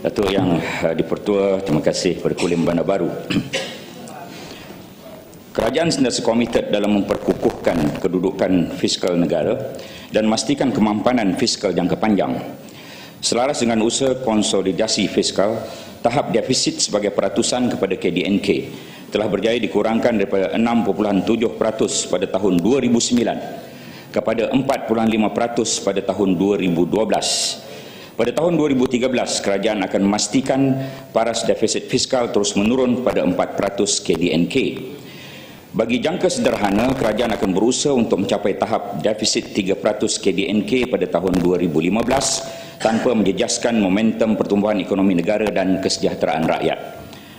Datuk Yang Dipertua, terima kasih kepada Kulim Bandar Baru. Kerajaan sentiasa komited dalam memperkukuhkan kedudukan fiskal negara dan memastikan kemampanan fiskal jangka panjang. Selaras dengan usaha konsolidasi fiskal, tahap defisit sebagai peratusan kepada KDNK telah berjaya dikurangkan daripada 6.7% pada tahun 2009 kepada 4.5% pada tahun 2012. Pada tahun 2013, kerajaan akan memastikan paras defisit fiskal terus menurun pada 4% KDNK. Bagi jangka sederhana, kerajaan akan berusaha untuk mencapai tahap defisit 3% KDNK pada tahun 2015 tanpa menjejaskan momentum pertumbuhan ekonomi negara dan kesejahteraan rakyat.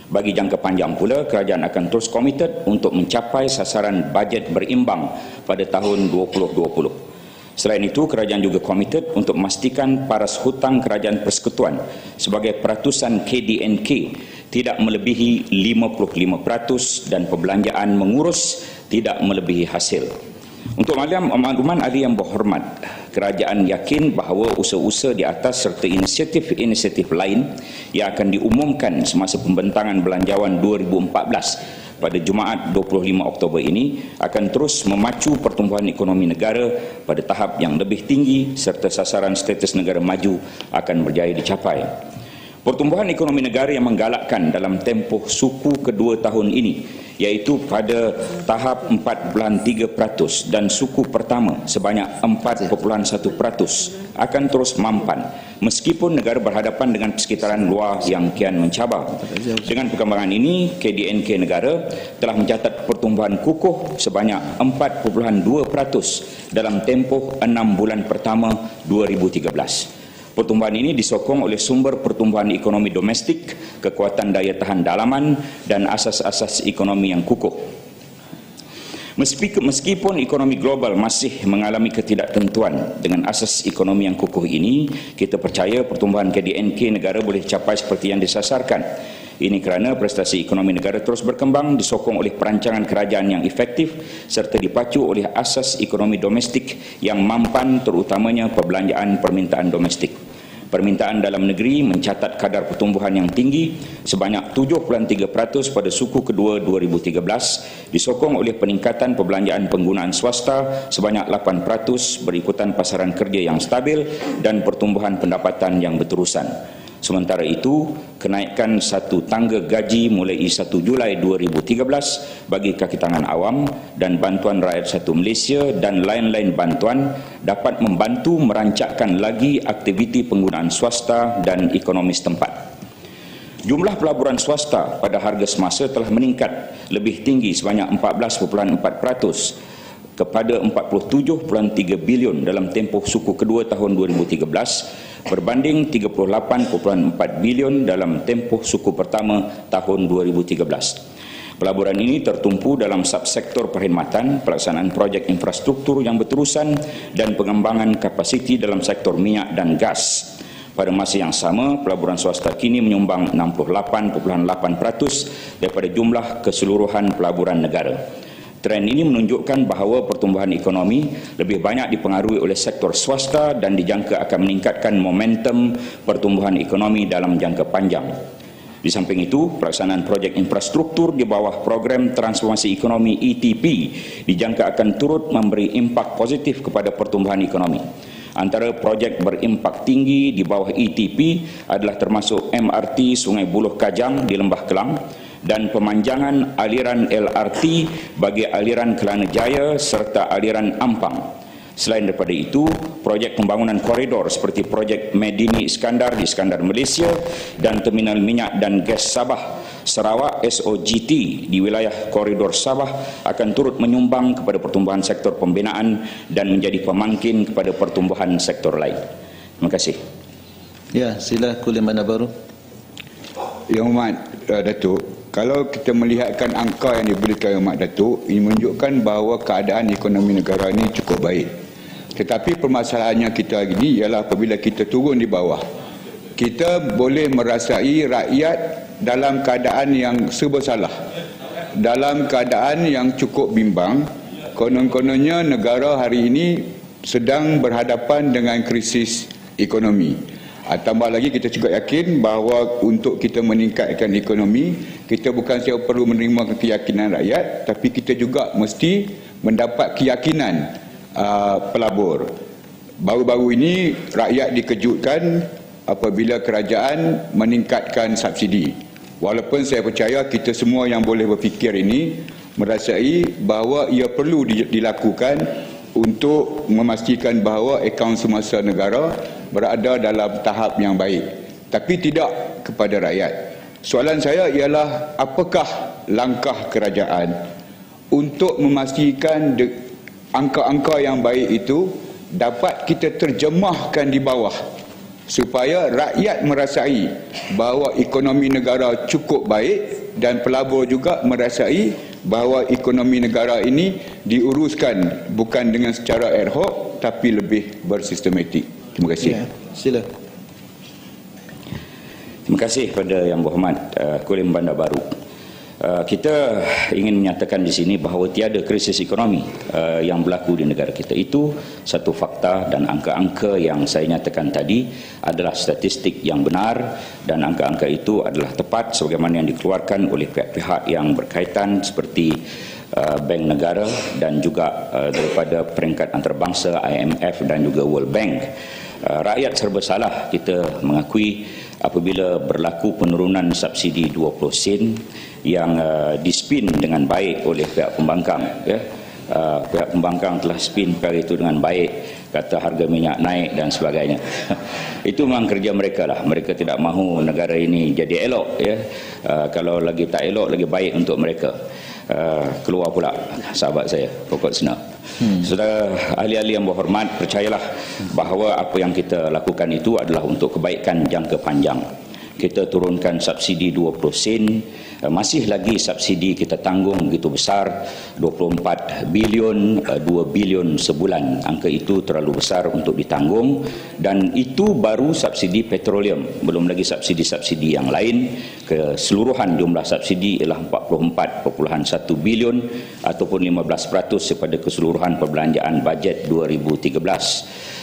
Bagi jangka panjang pula, kerajaan akan terus komited untuk mencapai sasaran bajet berimbang pada tahun 2020. Selain itu, kerajaan juga komited untuk memastikan paras hutang kerajaan persekutuan sebagai peratusan KDNK tidak melebihi 55% dan perbelanjaan mengurus tidak melebihi hasil. Untuk makluman ahli yang berhormat, kerajaan yakin bahawa usaha-usaha di atas serta inisiatif-inisiatif lain yang akan diumumkan semasa pembentangan belanjawan 2014 pada Jumaat 25 Oktober ini akan terus memacu pertumbuhan ekonomi negara pada tahap yang lebih tinggi serta sasaran status negara maju akan berjaya dicapai. Pertumbuhan ekonomi negara yang menggalakkan dalam tempoh suku kedua tahun ini iaitu pada tahap 4.3% dan suku pertama sebanyak 4.1% akan terus mampan meskipun negara berhadapan dengan persekitaran luar yang kian mencabar. Dengan perkembangan ini, KDNK negara telah mencatat pertumbuhan kukuh sebanyak 4.2% dalam tempoh 6 bulan pertama 2013. Pertumbuhan ini disokong oleh sumber pertumbuhan ekonomi domestik, kekuatan daya tahan dalaman dan asas-asas ekonomi yang kukuh. Meskipun ekonomi global masih mengalami ketidaktentuan, dengan asas ekonomi yang kukuh ini, kita percaya pertumbuhan KDNK negara boleh capai seperti yang disasarkan. Ini kerana prestasi ekonomi negara terus berkembang, disokong oleh perancangan kerajaan yang efektif serta dipacu oleh asas ekonomi domestik yang mampan, terutamanya perbelanjaan permintaan domestik. Permintaan dalam negeri mencatat kadar pertumbuhan yang tinggi sebanyak 7.3% pada suku kedua 2013, disokong oleh peningkatan perbelanjaan penggunaan swasta sebanyak 8% berikutan pasaran kerja yang stabil dan pertumbuhan pendapatan yang berterusan. Sementara itu, kenaikan satu tangga gaji mulai 1 Julai 2013 bagi kaki tangan awam dan bantuan rakyat satu Malaysia dan lain-lain bantuan dapat membantu merancakkan lagi aktiviti penggunaan swasta dan ekonomi setempat. Jumlah pelaburan swasta pada harga semasa telah meningkat lebih tinggi sebanyak 14.4% kepada 47.3 bilion dalam tempoh suku kedua tahun 2013 berbanding 38.4 bilion dalam tempoh suku pertama tahun 2013. Pelaburan ini tertumpu dalam subsektor perkhidmatan, pelaksanaan projek infrastruktur yang berterusan dan pengembangan kapasiti dalam sektor minyak dan gas. Pada masa yang sama, pelaburan swasta kini menyumbang 68.8% daripada jumlah keseluruhan pelaburan negara. Trend ini menunjukkan bahawa pertumbuhan ekonomi lebih banyak dipengaruhi oleh sektor swasta dan dijangka akan meningkatkan momentum pertumbuhan ekonomi dalam jangka panjang. Di samping itu, pelaksanaan projek infrastruktur di bawah program transformasi ekonomi ETP dijangka akan turut memberi impak positif kepada pertumbuhan ekonomi. Antara projek berimpak tinggi di bawah ETP adalah termasuk MRT Sungai Buloh Kajang di Lembah Kelang dan pemanjangan aliran LRT bagi aliran Kelana Jaya serta aliran Ampang. Selain daripada itu, projek pembangunan koridor seperti projek Medini Iskandar di Iskandar Malaysia dan terminal minyak dan gas Sabah Sarawak SOGT di wilayah koridor Sabah akan turut menyumbang kepada pertumbuhan sektor pembinaan dan menjadi pemangkin kepada pertumbuhan sektor lain. Terima kasih. Ya, sila Kulim Bandar Baru. Yang Hormat Datuk, kalau kita melihatkan angka yang diberikan Yang Hormat Datuk, ini menunjukkan bahawa keadaan ekonomi negara ini cukup baik. Tetapi permasalahannya kita hari ini ialah apabila kita turun di bawah, kita boleh merasai rakyat dalam keadaan yang serba salah, dalam keadaan yang cukup bimbang. Konon-kononnya negara hari ini sedang berhadapan dengan krisis ekonomi. Tambah lagi kita juga yakin bahawa untuk kita meningkatkan ekonomi, kita bukan sahaja perlu menerima keyakinan rakyat, tapi kita juga mesti mendapat keyakinan pelabur. Baru-baru ini rakyat dikejutkan apabila kerajaan meningkatkan subsidi. Walaupun saya percaya kita semua yang boleh berfikir ini merasai bahawa ia perlu dilakukan untuk memastikan bahawa akaun semasa negara berada dalam tahap yang baik, tapi tidak kepada rakyat. Soalan saya ialah, apakah langkah kerajaan untuk memastikan angka-angka yang baik itu dapat kita terjemahkan di bawah, supaya rakyat merasai bahawa ekonomi negara cukup baik dan pelabur juga merasai bahawa ekonomi negara ini diuruskan bukan dengan secara ad hoc tapi lebih bersistematik. Terima kasih. Ya, sila. Terima kasih kepada Yang Berhormat Kulim Bandar Baru. Kita ingin menyatakan di sini bahawa tiada krisis ekonomi yang berlaku di negara kita. Itu satu fakta, dan angka-angka yang saya nyatakan tadi adalah statistik yang benar, dan angka-angka itu adalah tepat sebagaimana yang dikeluarkan oleh pihak-pihak yang berkaitan seperti Bank Negara dan juga daripada peringkat antarabangsa IMF dan juga World Bank. Rakyat serba salah kita mengakui apabila berlaku penurunan subsidi 20 sen yang dispin dengan baik oleh pihak pembangkang, ya. Pihak pembangkang telah spin perkara itu dengan baik, kata harga minyak naik dan sebagainya. Itu memang kerja mereka lah. Mereka tidak mahu negara ini jadi elok, ya. Kalau lagi tak elok, lagi baik untuk mereka. Keluar pula sahabat saya, pokok senar. Saudara ahli-ahli yang berhormat, percayalah bahawa apa yang kita lakukan itu adalah untuk kebaikan jangka panjang. Kita turunkan subsidi 20 sen, masih lagi subsidi kita tanggung begitu besar, 24 bilion, 2 bilion sebulan. Angka itu terlalu besar untuk ditanggung, dan itu baru subsidi petroleum, belum lagi subsidi-subsidi yang lain. Keseluruhan jumlah subsidi ialah 44.1 bilion ataupun 15% daripada keseluruhan perbelanjaan bajet 2013.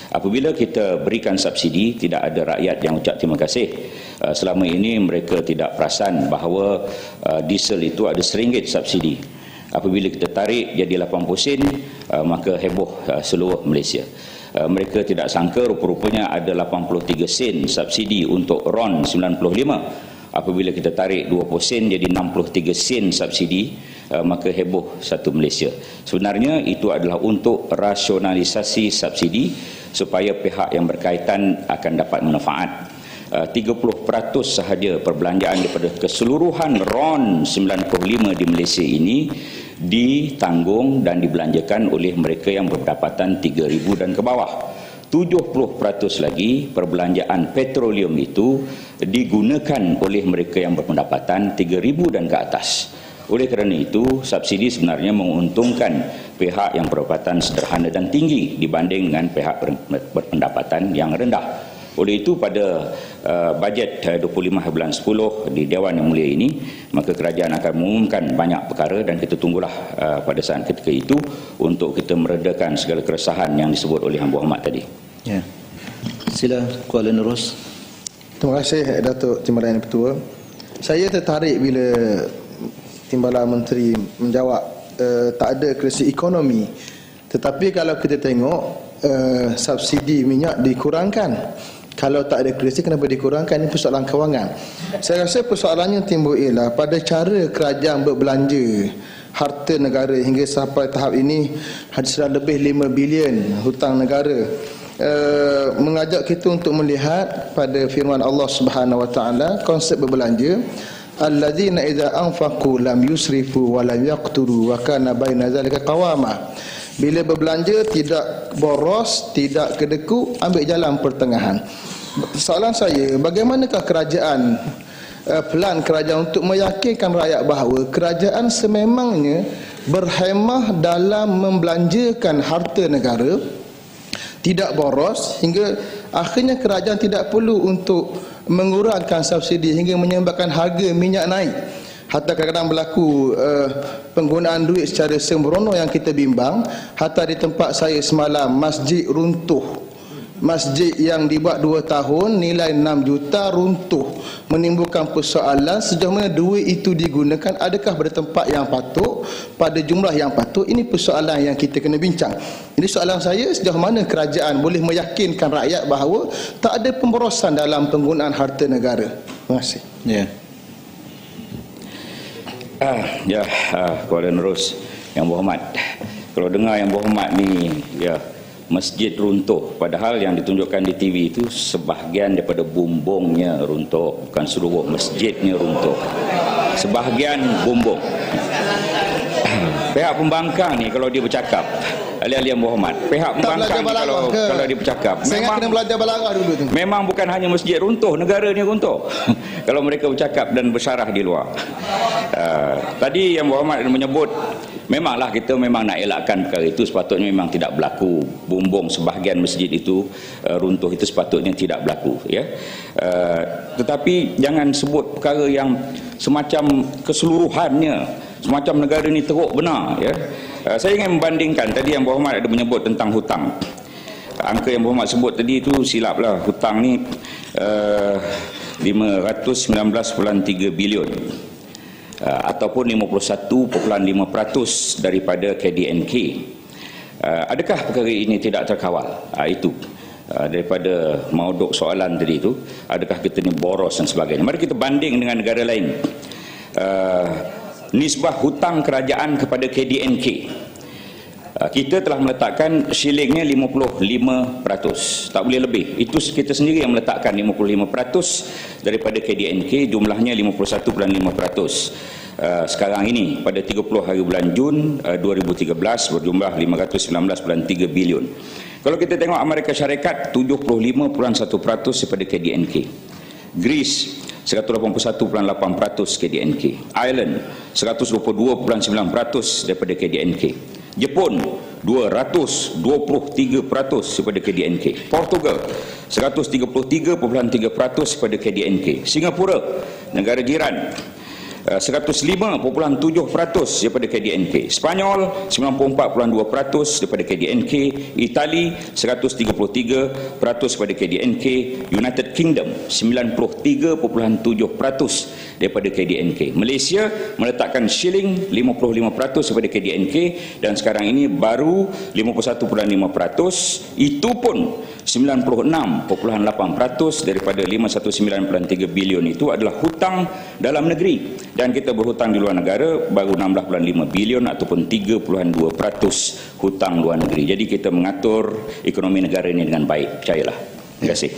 Apabila kita berikan subsidi, tidak ada rakyat yang ucap terima kasih. Selama ini mereka tidak perasan bahawa diesel itu ada RM1 subsidi. Apabila kita tarik jadi 80 sen, maka heboh seluruh Malaysia. Mereka tidak sangka rupa-rupanya ada 83 sen subsidi untuk RON 95. Apabila kita tarik 20 sen jadi 63 sen subsidi, maka heboh satu Malaysia. Sebenarnya itu adalah untuk rasionalisasi subsidi supaya pihak yang berkaitan akan dapat manfaat. 30% sahaja perbelanjaan daripada keseluruhan RON 95 di Malaysia ini ditanggung dan dibelanjakan oleh mereka yang berpendapatan 3,000 dan ke bawah. 70% lagi perbelanjaan petroleum itu digunakan oleh mereka yang berpendapatan 3,000 dan ke atas. Oleh kerana itu, subsidi sebenarnya menguntungkan pihak yang berpendapatan sederhana dan tinggi dibanding dengan pihak berpendapatan yang rendah. Oleh itu, pada bajet 25 bulan 10 di Dewan Yang Mulia ini, maka kerajaan akan mengumumkan banyak perkara, dan kita tunggulah pada saat ketika itu untuk kita meredakan segala keresahan yang disebut oleh Yang Berhormat tadi. Ya. Sila Kuala Nerus. Terima kasih Datuk Timbalan Yang Pertua. Saya tertarik bila Timbalan Menteri menjawab tak ada krisis ekonomi. Tetapi kalau kita tengok subsidi minyak dikurangkan. Kalau tak ada krisis, kenapa dikurangkan? Ini persoalan kewangan. Saya rasa persoalannya timbul ialah pada cara kerajaan berbelanja harta negara hingga sampai tahap ini sudah lebih 5 bilion hutang negara. Mengajak kita untuk melihat pada firman Allah Subhanahu Wa Taala konsep berbelanja, alladzina idza anfaqu lam yusrifu wa lam yaqturu wa kana baina zalika qawama. Bila berbelanja tidak boros, tidak kedeku, ambil jalan pertengahan. Soalan saya, bagaimanakah kerajaan, plan kerajaan untuk meyakinkan rakyat bahawa kerajaan sememangnya berhemah dalam membelanjakan harta negara, tidak boros, hingga akhirnya kerajaan tidak perlu untuk mengurangkan subsidi hingga menyebabkan harga minyak naik. Hatta kadang-kadang berlaku penggunaan duit secara sembrono yang kita bimbang. Hatta di tempat saya semalam masjid runtuh masjid yang dibuat 2 tahun nilai 6 juta runtuh, menimbulkan persoalan sejauh mana duit itu digunakan, adakah pada tempat yang patut, pada jumlah yang patut. Ini persoalan yang kita kena bincang. Jadi soalan saya, sejauh mana kerajaan boleh meyakinkan rakyat bahawa tak ada pemborosan dalam penggunaan harta negara. Terima kasih. Kepada Nerus yang berhormat, kalau dengar yang berhormat ni masjid runtuh, padahal yang ditunjukkan di TV itu sebahagian daripada bumbungnya runtuh, bukan seluruh masjidnya runtuh, sebahagian bumbung. Pihak pembangkang ni kalau dia bercakap, ahli-ahli yang berhormat, pihak pembangkang ni kalau dia bercakap, saya ingat kena belajar balaghah dulu tu. Memang bukan hanya masjid runtuh, negara ni runtuh. Kalau mereka bercakap dan bersyarah di luar. Tadi yang berhormat menyebut, memanglah kita memang nak elakkan perkara itu, sepatutnya memang tidak berlaku. Bumbung sebahagian masjid itu runtuh, itu sepatutnya tidak berlaku, ya. Tetapi jangan sebut perkara yang semacam keseluruhannya, semacam negara ini teruk benar, ya. Saya ingin membandingkan, tadi yang berhormat ada menyebut tentang hutang. Angka yang berhormat sebut tadi itu silaplah. Hutang ni 519.3 bilion. Ataupun 51.5% daripada KDNK. Adakah perkara ini tidak terkawal? Itu daripada mauduk soalan tadi itu, adakah kita ni boros dan sebagainya. Mari kita banding dengan negara lain. Nisbah hutang kerajaan kepada KDNK, kita telah meletakkan shillingnya 55%, tak boleh lebih. Itu kita sendiri yang meletakkan 55% daripada KDNK, jumlahnya 51.5%. Sekarang ini pada 30 hari bulan Jun 2013 berjumlah 519.3 bilion. Kalau kita tengok Amerika Syarikat 75.1% daripada KDNK, Greece 181.8% KDNK, Ireland 122.9% daripada KDNK, Jepun 223% daripada KDNK, Portugal 133.3% daripada KDNK, Singapura negara jiran 105.7% daripada KDNK, Spanyol 94.2% daripada KDNK, Itali 133% daripada KDNK, United Kingdom 93.7% daripada KDNK, Malaysia meletakkan shilling 55% daripada KDNK, dan sekarang ini baru 51.5%, itu pun 96.8% daripada 519.3 bilion itu adalah hutang dalam negeri, dan kita berhutang di luar negara baru 16.5 bilion ataupun 3.2% hutang luar negeri. Jadi kita mengatur ekonomi negara ini dengan baik, percayalah. Terima kasih.